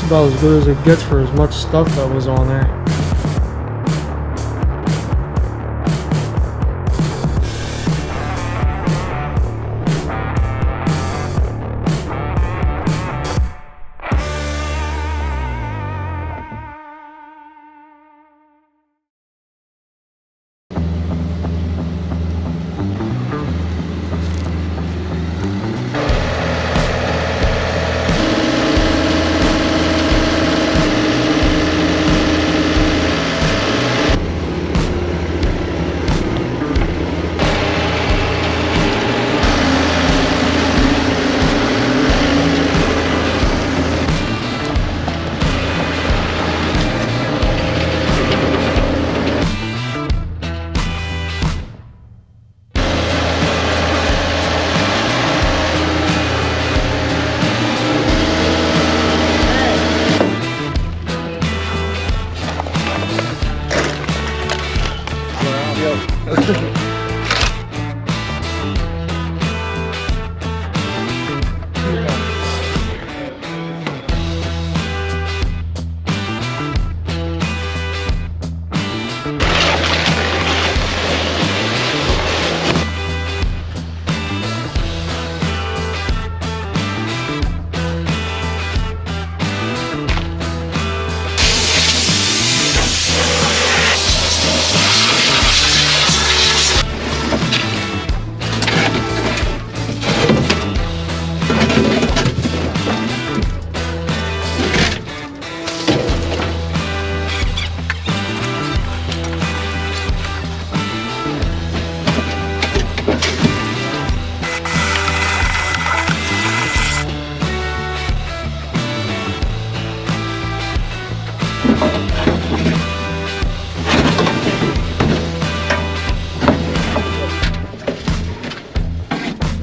about as good as it gets for as much stuff that was on there.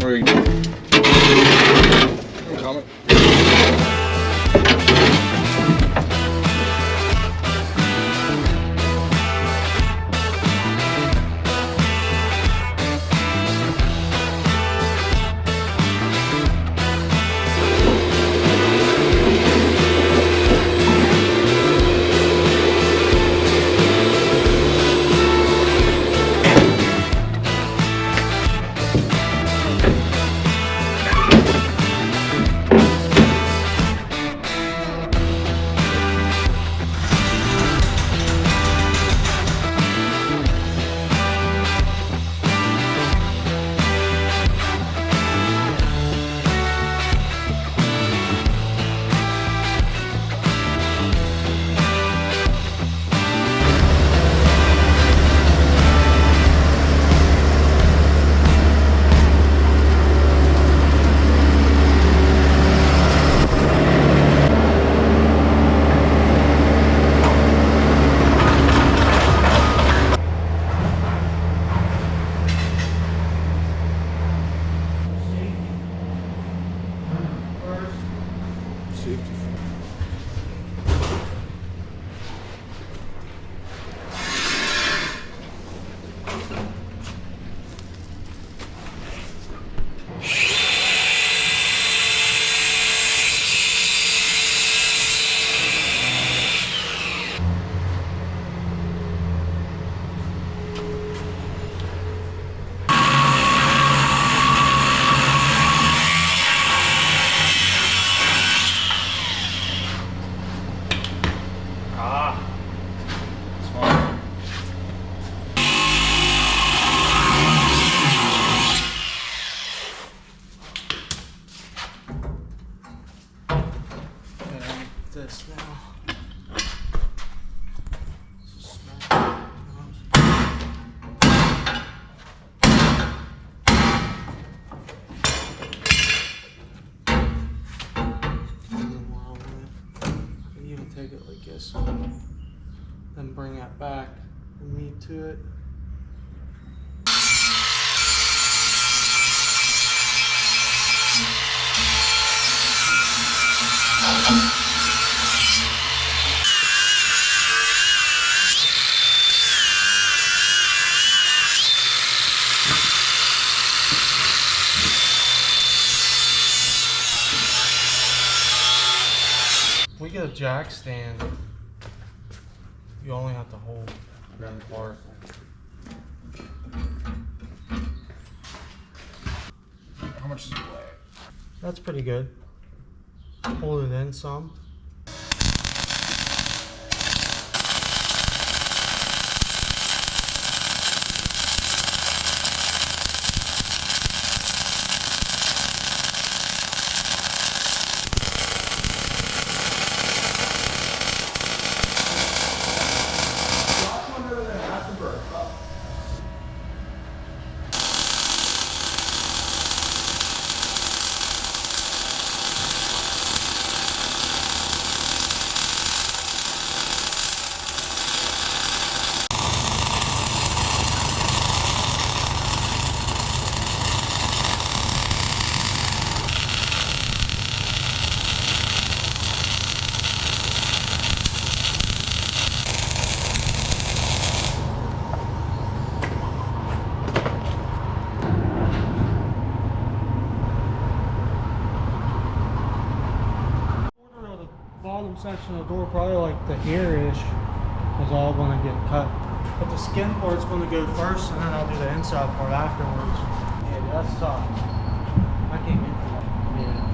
Where are you? Comment. This now. Even take it like this, then bring that back and meet to it. We get a jack stand, you only have to hold one part. How much does it weigh? That's pretty good. Hold it in some. Bottom section of the door, probably like the here-ish, is all going to get cut. But the skin part's going to go first, and then I'll do the inside part afterwards. Yeah, that's tough. I can't get to that. Yeah.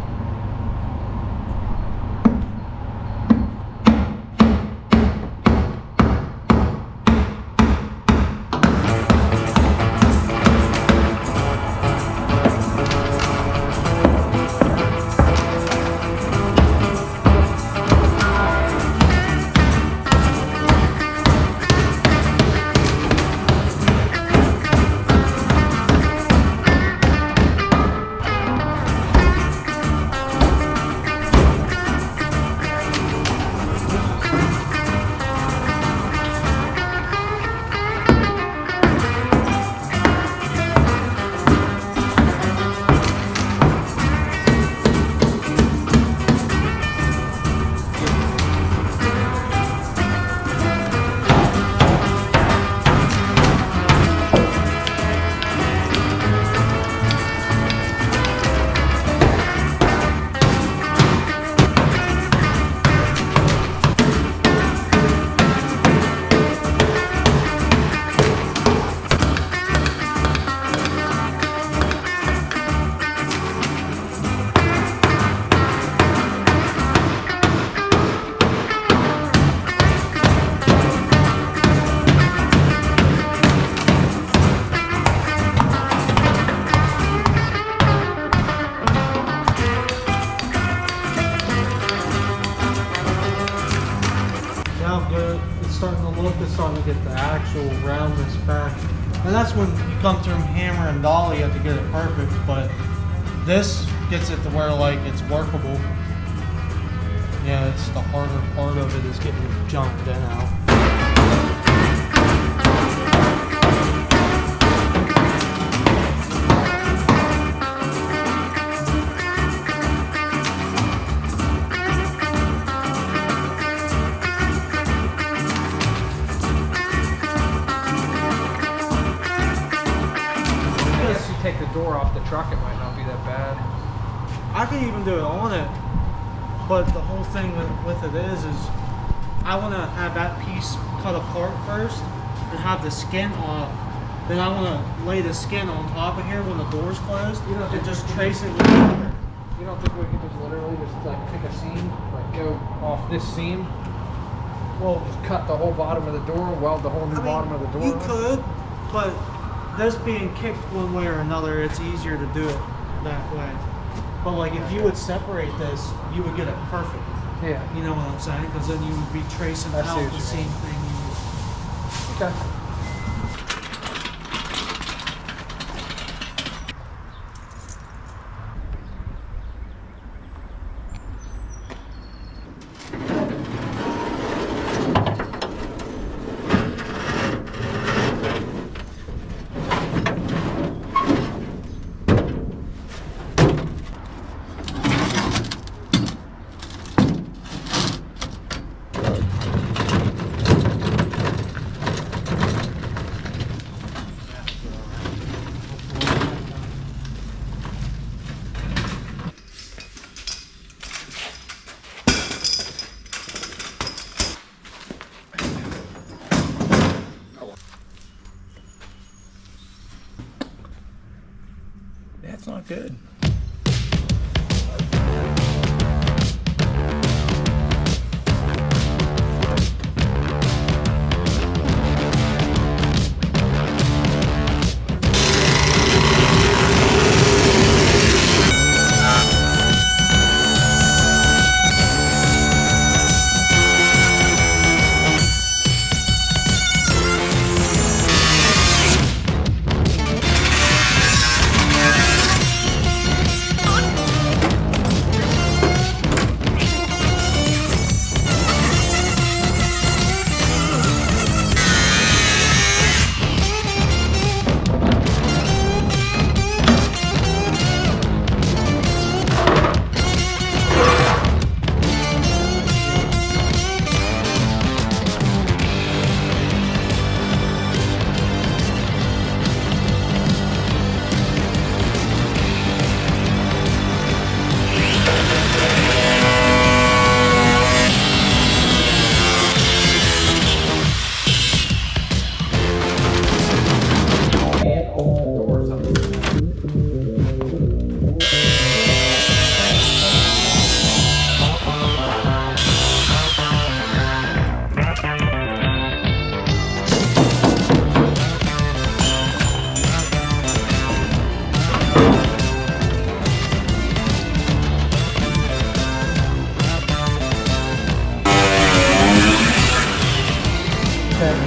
It's starting to get the actual roundness back, and that's when you come through hammer and dolly, you have to get it perfect. But this gets it to where like it's workable. Yeah, it's the harder part of it is getting the junk in out. Take the door off the truck, it might not be that bad. I could even do it on it, but the whole thing with it is I want to have that piece cut apart first and have the skin off. Then I want to lay the skin on top of here when the door's closed and just trace it with the You don't think we could just literally just like pick a seam, like go off this seam? Well, just cut the whole bottom of the door, weld the whole new bottom of the door. You could, but this being kicked one way or another, it's easier to do it that way. But like if you would separate this, you would get it perfect. Yeah. You know what I'm saying? Because then you would be tracing out the same thing. Okay. good.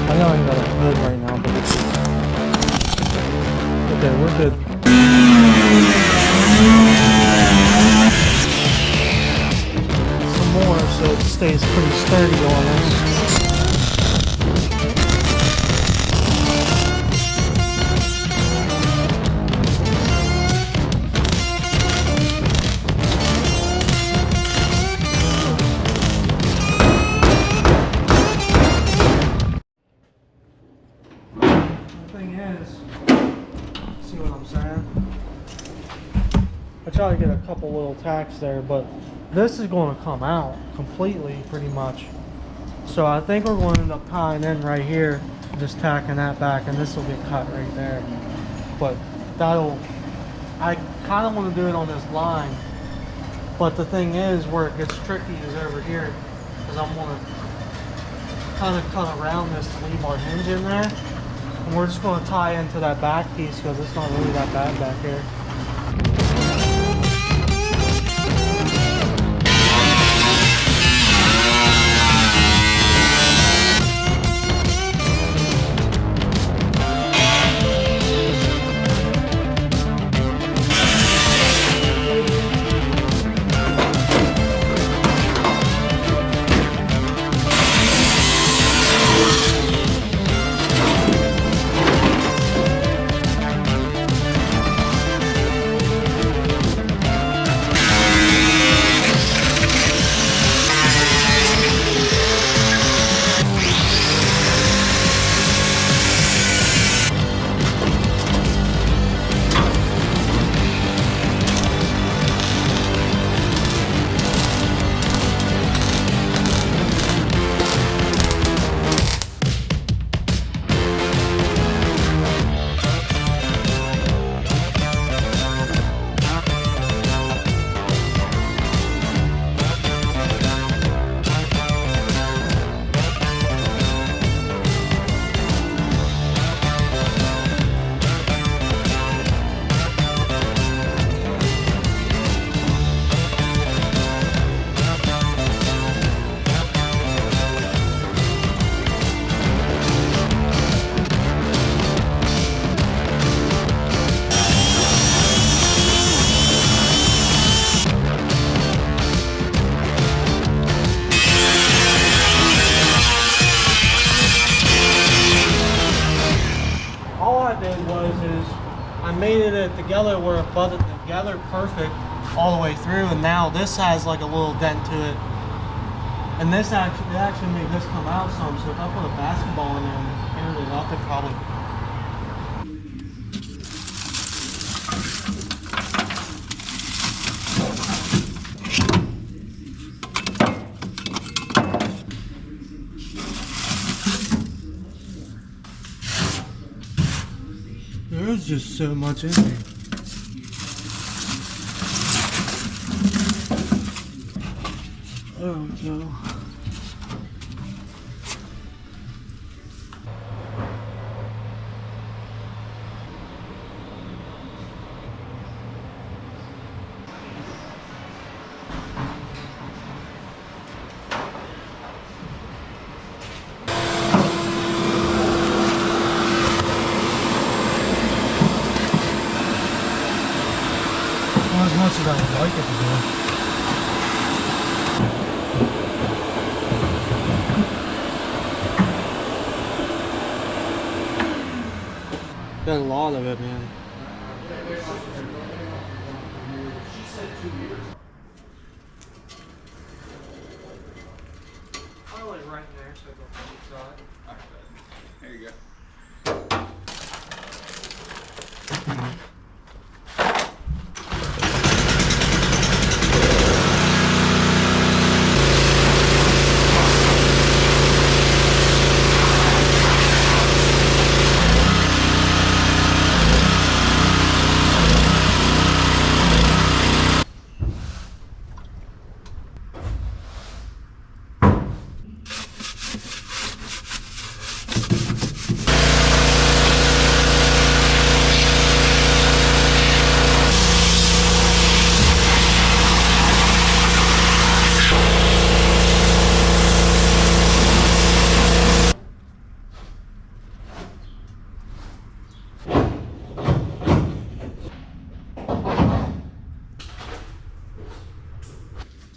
I know I ain't got a hood right now, but okay, we're good. Some more so it stays pretty sturdy on us. Thing is, see what I'm saying? I try to get a couple little tacks there, but this is going to come out completely pretty much. So I think we're going to end up tying in right here, just tacking that back, and this will get cut right there. But that'll, I kind of want to do it on this line, but the thing is where it gets tricky is over here, because I'm going to kind of cut around this to leave our hinge in there. And we're just going to tie into that back piece because it's not really that bad back here. I made it together where it butted together perfect all the way through, and now this has like a little dent to it. And this actually made this come out some, so if I put a basketball in there and aired it up, it probably... There's just so much in there. There we go. Not as much as I would like it to do. Got a lot of it, man. Probably right there, so go inside. Alright, there you go.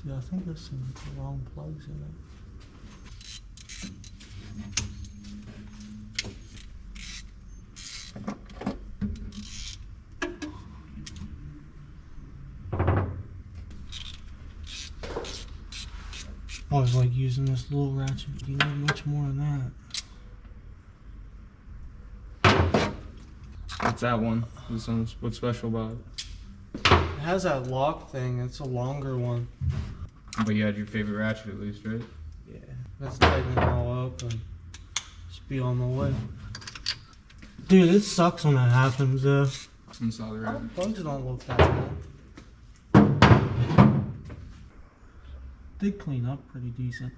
Yeah, I think there's some wrong plugs in it. I always like using this little ratchet. You need much more than that. What's that one? What's special about it? It has that lock thing. It's a longer one. But you had your favorite ratchet at least, right? Yeah, let's tighten it all up and just be on the way. Dude, it sucks when that happens though. Inside the ratchet. Bugs don't look that bad. They clean up pretty decent.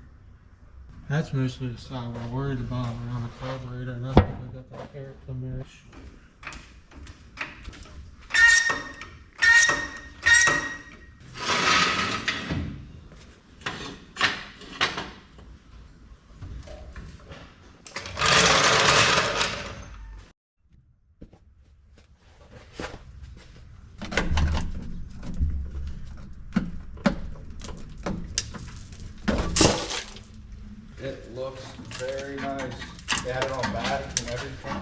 That's mostly the side we're worried about around the carburetor, and that's why we got that air mirror. It looks very nice. They had it on back and everything.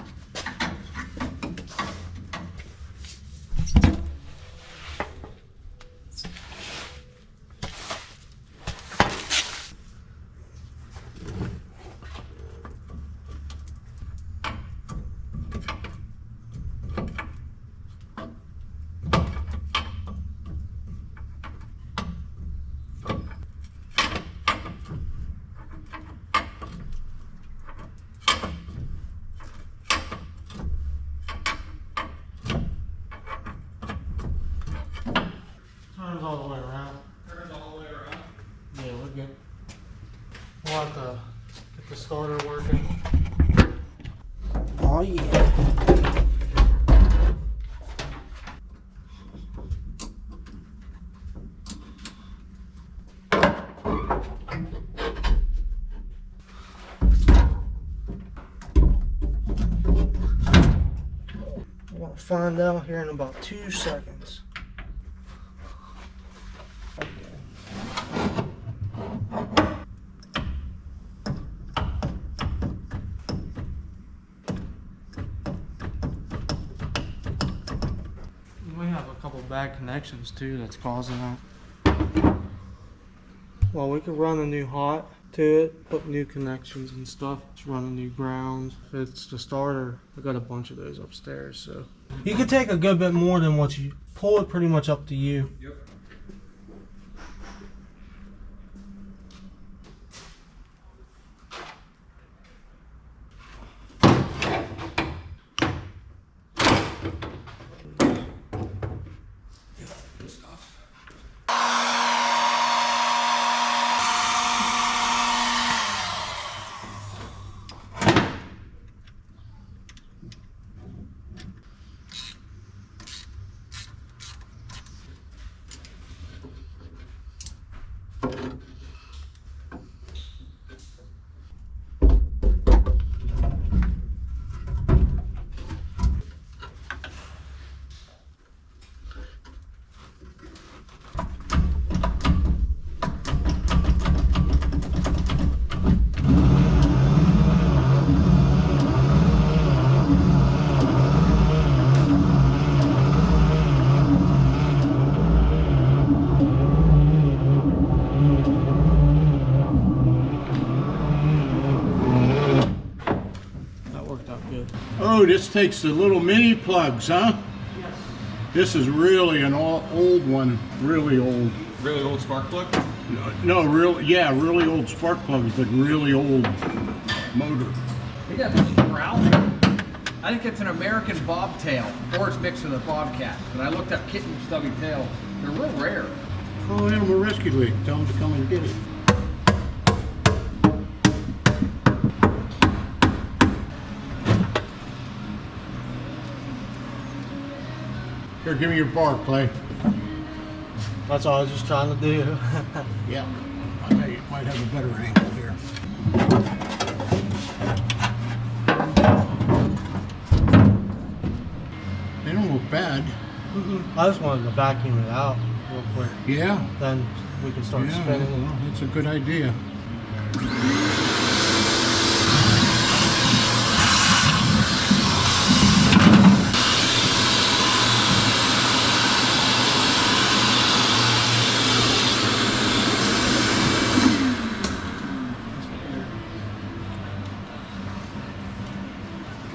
Turns all the way around. Turns all the way around. Yeah, we're good. We'll have to get the starter working. Oh yeah. We're gonna find out here in about 2 seconds. We have a couple bad connections too that's causing that. Well, we could run a new hot to it, put new connections and stuff. Just run a new grounds. If it's the starter, I got a bunch of those upstairs, so. You could take a good bit more than what you pull it, pretty much up to you. Yep. Oh, this takes the little mini plugs, huh? Yes. This is really an old one, really old. Really old spark plug? No, really old spark plugs, but really old motor. We got this growl. I think it's an American bobtail, or it's mixed with a bobcat. But I looked up kitten stubby tail. They're real rare. Call Animal Rescue League, tell them to come and get it. Here, give me your bar, Clay. That's all I was just trying to do. Yeah, I might have a better angle here. They don't look bad. I just wanted to vacuum it out real quick. Yeah. Then we can start spinning. Well, that's a good idea.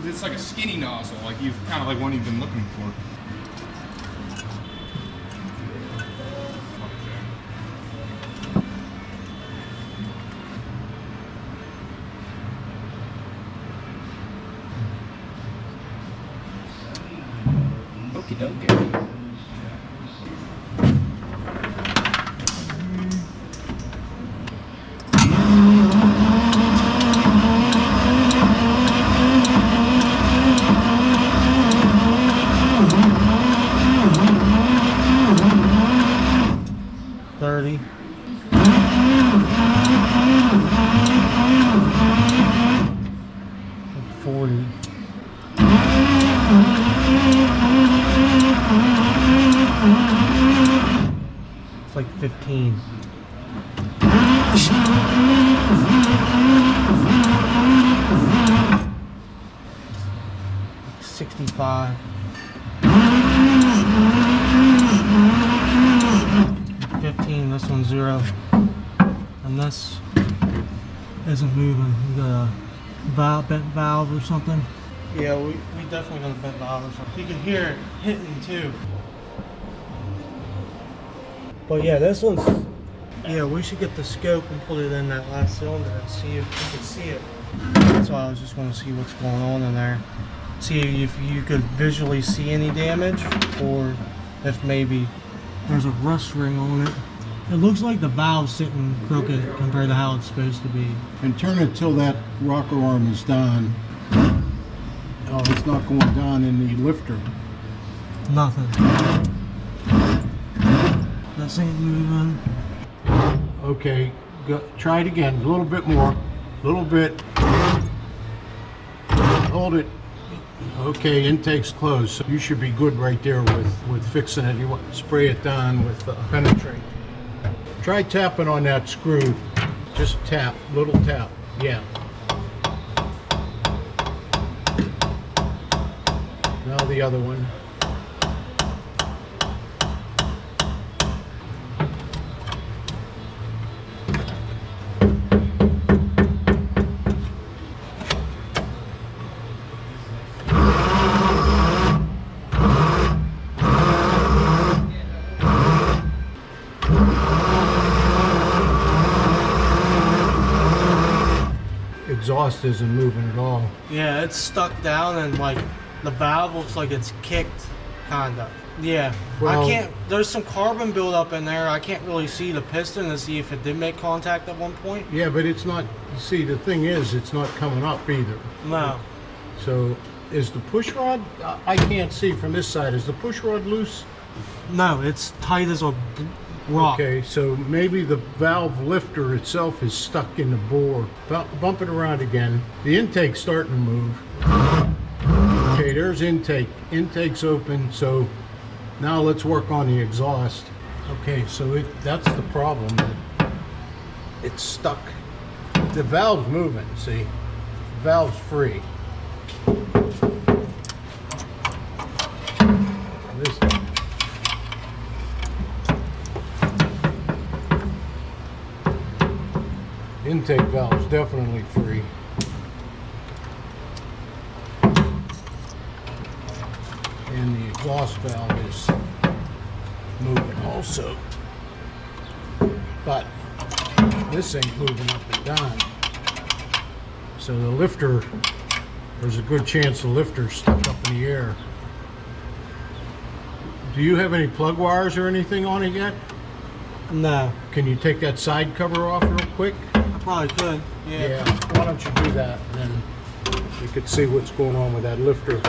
It's like a skinny nozzle, like you've kind of like one you've been looking for. Okie dokie. It's like 15. Like 65. 15, this one's 0. And this isn't moving. We got a bent valve or something. Yeah, we definitely got a bent valve or something. You can hear it hitting too. But yeah, this one's, yeah, we should get the scope and put it in that last cylinder and see if we can see it. That's why I was just want to see what's going on in there. See if you could visually see any damage or if maybe there's a rust ring on it. It looks like the valve's sitting crooked compared to how it's supposed to be. And turn it till that rocker arm is down. Oh, it's not going down in the lifter. Nothing. This ain't moving. Okay, try it again. A little bit more. A little bit. Hold it. Okay, intake's closed. So you should be good right there with fixing it. You want to spray it down with penetrate. Try tapping on that screw. Just tap, little tap. Yeah. Now the other one. Exhaust isn't moving at all. Yeah, it's stuck down and like the valve looks like it's kicked, kinda. Yeah, Well, I can't, there's some carbon buildup in there. I can't really see the piston to see if it did make contact at one point. Yeah, but it's not, see, the thing is, it's not coming up either. No. So, is the push rod, I can't see from this side, is the push rod loose? No, it's tight as a rock. Okay, so maybe the valve lifter itself is stuck in the bore. Bump it around again. The intake's starting to move. Okay, there's intake. Intake's open, so now let's work on the exhaust. Okay, so that's the problem. It's stuck. The valve's moving, see? The valve's free. This, intake valve's definitely free. exhaust valve is moving also. But this ain't moving up and down. So the lifter, there's a good chance the lifter's stuck up in the air. Do you have any plug wires or anything on it yet? No. Can you take that side cover off real quick? I probably could. Yeah. Why don't you do that, and then you could see what's going on with that lifter.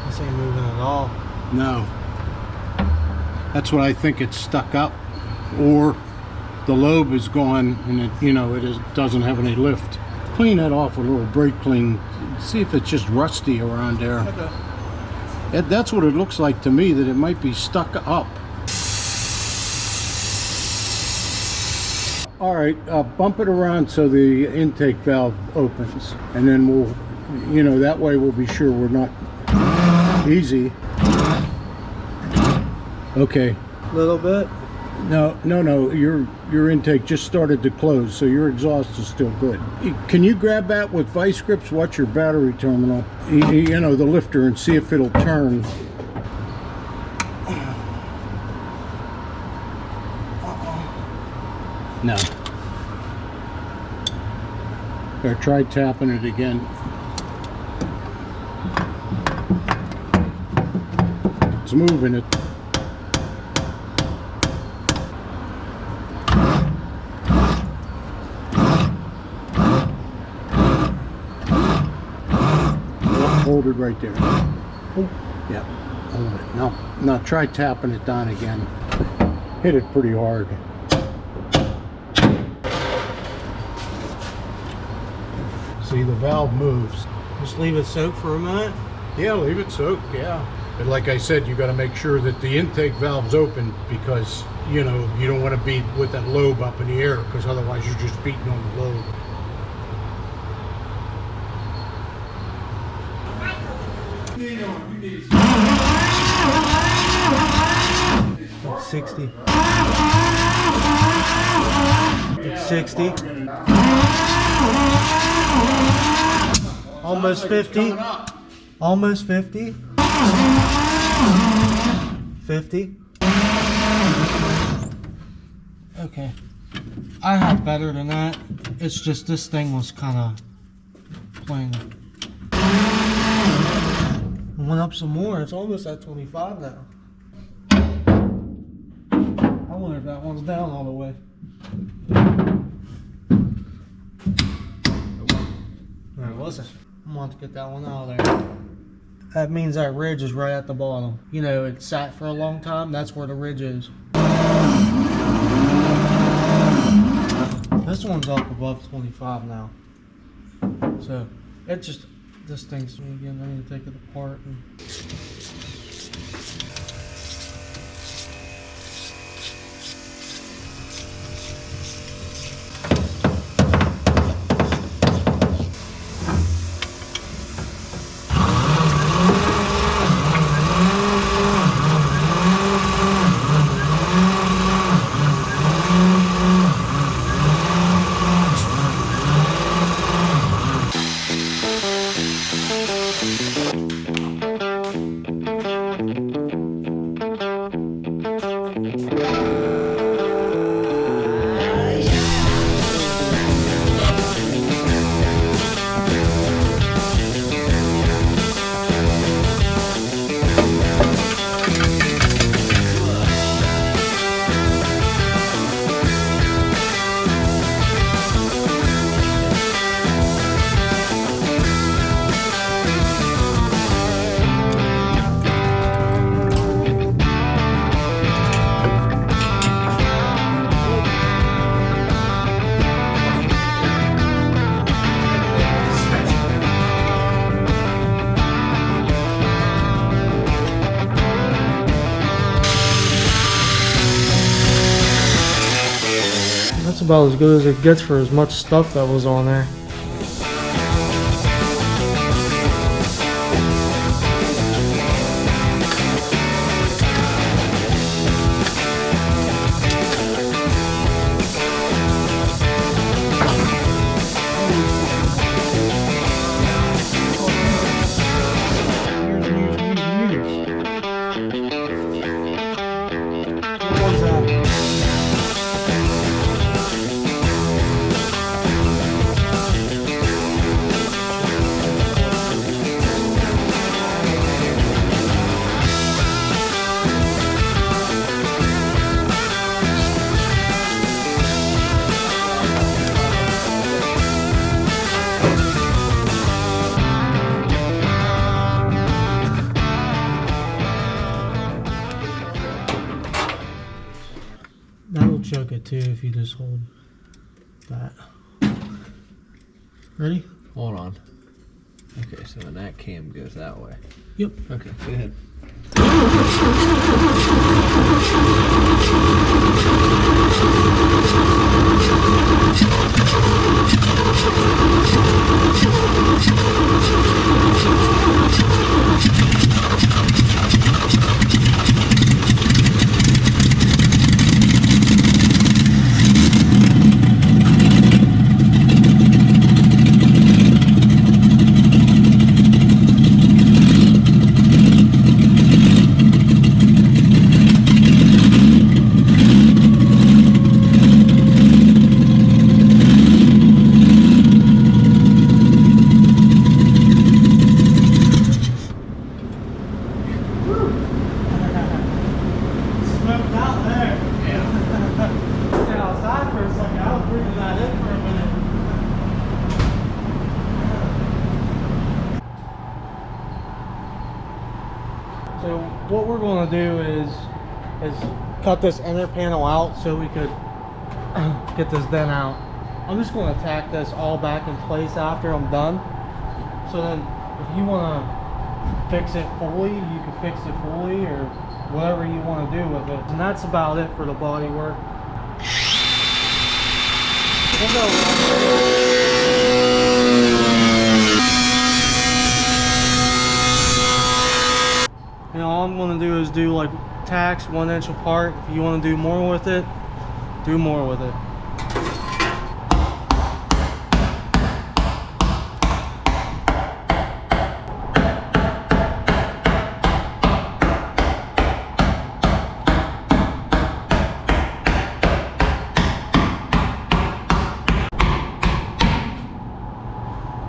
This ain't moving at all. No. That's what I think, it's stuck up, or the lobe is gone and it, you know, doesn't have any lift. Clean that off with a little brake clean. See if it's just rusty around there. Okay. That's what it looks like to me, that it might be stuck up. All right, bump it around so the intake valve opens, and then we'll, you know, that way we'll be sure we're not easy. Okay. A little bit. No, your intake just started to close, so your exhaust is still good. Can you grab that with vice grips? Watch your battery terminal, you know, the lifter, and see if it'll turn. No. Or try tapping it again. It's moving it. Hold it right there. Yeah, hold it. Now try tapping it down again. Hit it pretty hard. See, the valve moves. Just leave it soak for a minute. Yeah, leave it soak, yeah. But like I said, you got to make sure that the intake valve's open, because, you know, you don't want to be with that lobe up in the air, because otherwise you're just beating on the lobe. It's 60. It's 60. Almost 50. Almost 50. 50. Okay. I have better than that. It's just this thing was kind of playing. Went up some more. It's almost at 25 now. I wonder if that one's down all the way. No, it wasn't. I'm going to get that one out of there. That means that ridge is right at the bottom. You know, it sat for a long time. That's where the ridge is. This one's up above 25 now. So, it just... This thing's, again, I need to take it apart. That's about as good as it gets for as much stuff that was on there. too if you just hold that. Ready? Hold on. Okay, so when that cam goes that way. Yep. Okay, go ahead. So what we're going to do is cut this inner panel out so we could get this dent out. I'm just going to tack this all back in place after I'm done. So then if you want to fix it fully, you can fix it fully, or whatever you want to do with it. And that's about it for the body work. We'll go. You know, all I'm going to do is do like tacks 1 inch apart. If you want to do more with it, do more with it.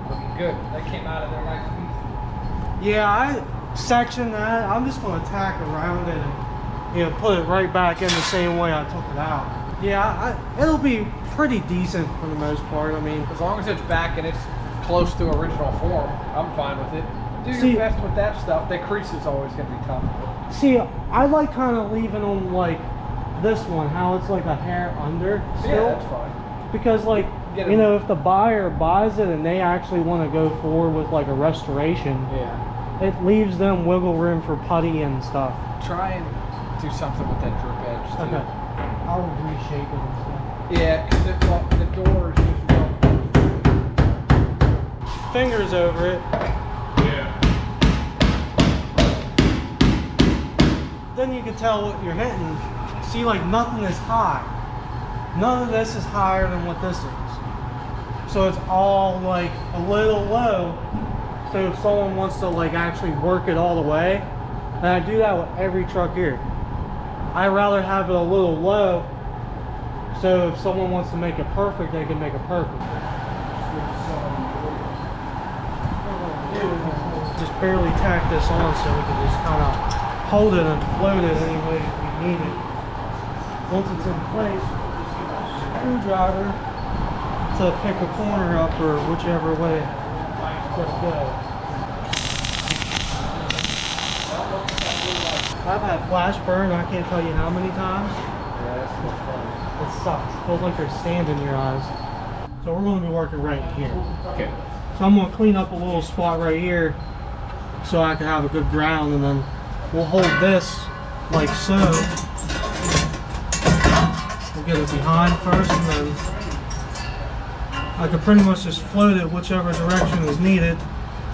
Looking good. That came out of there nice and easy. Yeah, I section that. I'm just going to tack around it and, you know, put it right back in the same way I took it out. Yeah, it'll be pretty decent for the most part. I mean, As long as it's back and it's close to original form, I'm fine with it. Do See- your best with that stuff. That crease is always going to be tough. see, I like kind of leaving them like this one, how it's like a hair under still. Yeah, that's fine. Because like, Get it- you know, if the buyer buys it and they actually want to go forward with like a restoration, Yeah. it leaves them wiggle room for putty and stuff. Try and do something with that drip edge too. Okay. I'll reshape it and stuff. Yeah, because the door is just well. Fingers over it. Yeah. Then you can tell what you're hitting. See, like nothing is high. None of this is higher than what this is. So it's all like a little low. So if someone wants to like actually work it all the way, and I do that with every truck here. I'd rather have it a little low, so if someone wants to make it perfect, they can make it perfect. Just barely tack this on so we can just kind of hold it and float it any way we need it. Once it's in place, just use a screwdriver to pick a corner up or whichever way let's go. I've had flash burn, I can't tell you how many times. Yeah, that's still fun. It sucks. It feels like there's sand in your eyes. So we're going to be working right here. Okay. So I'm going to clean up a little spot right here so I can have a good ground, and then we'll hold this like so. We'll get it behind first, and then I can pretty much just float it whichever direction is needed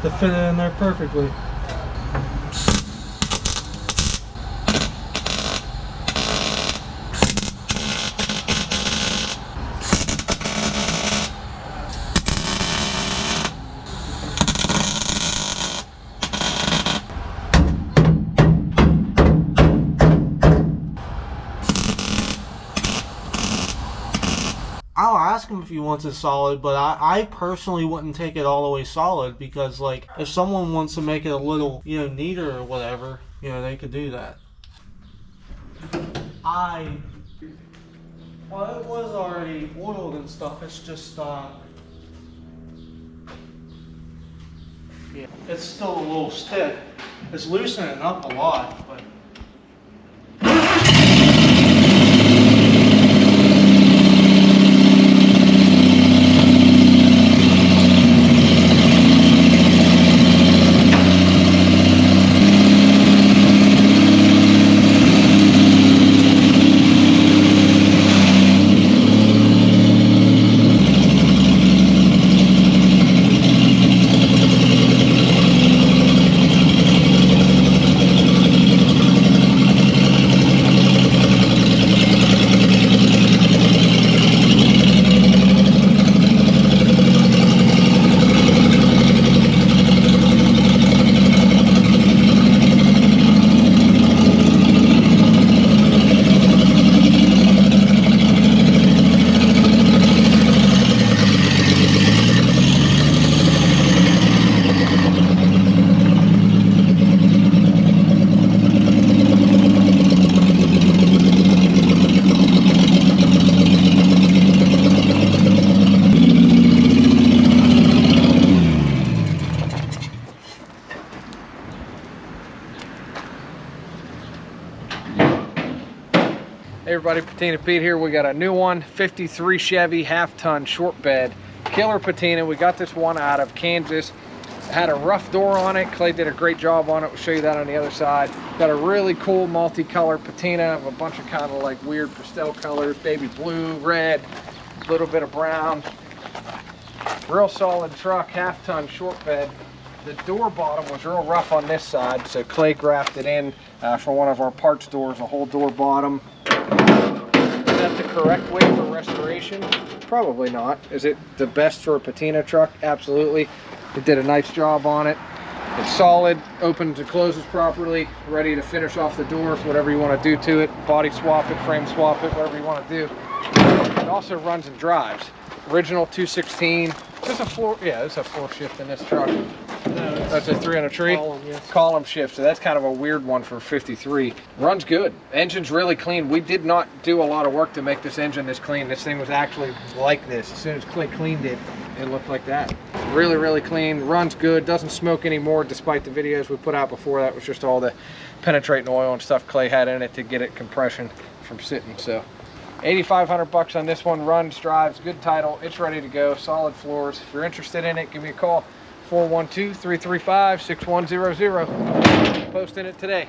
to fit it in there perfectly. I'll ask him if he wants it solid, but I personally wouldn't take it all the way solid, because like if someone wants to make it a little, you know, neater or whatever, you know, they could do that. Well, it was already oiled and stuff. It's just yeah, it's still a little stiff. It's loosening up a lot, but Hey everybody, Patina Pete here. We got a new one, 53 Chevy half-ton short bed. Killer patina. We got this one out of Kansas. It had a rough door on it. Clay did a great job on it. We'll show you that on the other side. Got a really cool multicolored patina of a bunch of kind of like weird pastel colors, baby blue, red, a little bit of brown. Real solid truck, half-ton short bed. The door bottom was real rough on this side, so Clay grafted in for one of our parts doors, a whole door bottom. Is that the correct way for restoration? Probably not. Is it the best for a patina truck? Absolutely. It did a nice job on it. It's solid, opens and closes properly, ready to finish off the door, whatever you want to do to it. Body swap it, frame swap it, whatever you want to do. It also runs and drives. Original 216. There's a floor, yeah, there's a floor shift in this truck. No, That's a 3 on a tree? column, yes. Column shift, so that's kind of a weird one for 53. Runs good. Engine's really clean. We did not do a lot of work to make this engine this clean. This thing was actually like this. As soon as Clay cleaned it, it looked like that. Really, really clean. Runs good. Doesn't smoke anymore, despite the videos we put out before. That was just all the penetrating oil and stuff Clay had in it to get it compression from sitting. So 8,500 bucks on this one. Runs, drives, good title. It's ready to go. Solid floors. If you're interested in it, give me a call. 412-335-6100. Posting it today.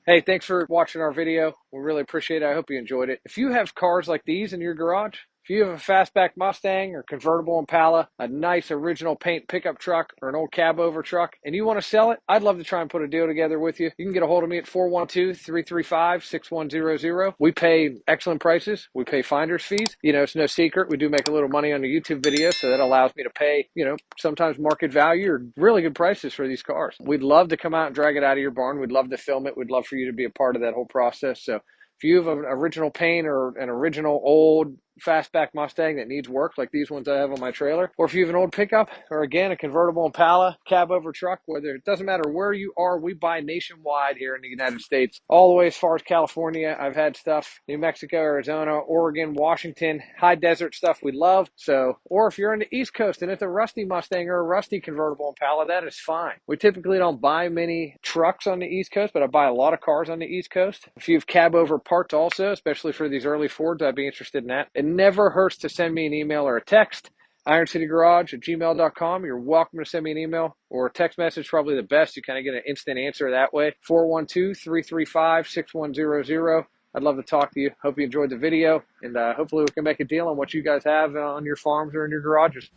Hey, thanks for watching our video. We really appreciate it. I hope you enjoyed it. If you have cars like these in your garage, if you have a fastback Mustang or convertible Impala, a nice original paint pickup truck or an old cab over truck, and you want to sell it, I'd love to try and put a deal together with you. You can get a hold of me at 412-335-6100. We pay excellent prices. We pay finder's fees. You know, it's no secret. We do make a little money on the YouTube videos, so that allows me to pay, you know, sometimes market value or really good prices for these cars. We'd love to come out and drag it out of your barn. We'd love to film it. We'd love for you to be a part of that whole process. So if you have an original paint or an original old fastback Mustang that needs work like these ones I have on my trailer, or if you have an old pickup or again a convertible Impala, cab over truck, whether it doesn't matter where you are, we buy nationwide here in the United States, all the way as far as California. I've had stuff New Mexico, Arizona, Oregon, Washington, high desert stuff we love. So, or if you're in the East Coast and it's a rusty Mustang or a rusty convertible Impala, that is fine. We typically don't buy many trucks on the East Coast, but I buy a lot of cars on the East Coast. If you have cab over parts also, especially for these early Fords, I'd be interested in that. It never hurts to send me an email or a text. IronCityGarage@gmail.com. You're welcome to send me an email or a text message, probably the best. You kind of get an instant answer that way. 412-335-6100. I'd love to talk to you. Hope you enjoyed the video, and hopefully we can make a deal on what you guys have on your farms or in your garages.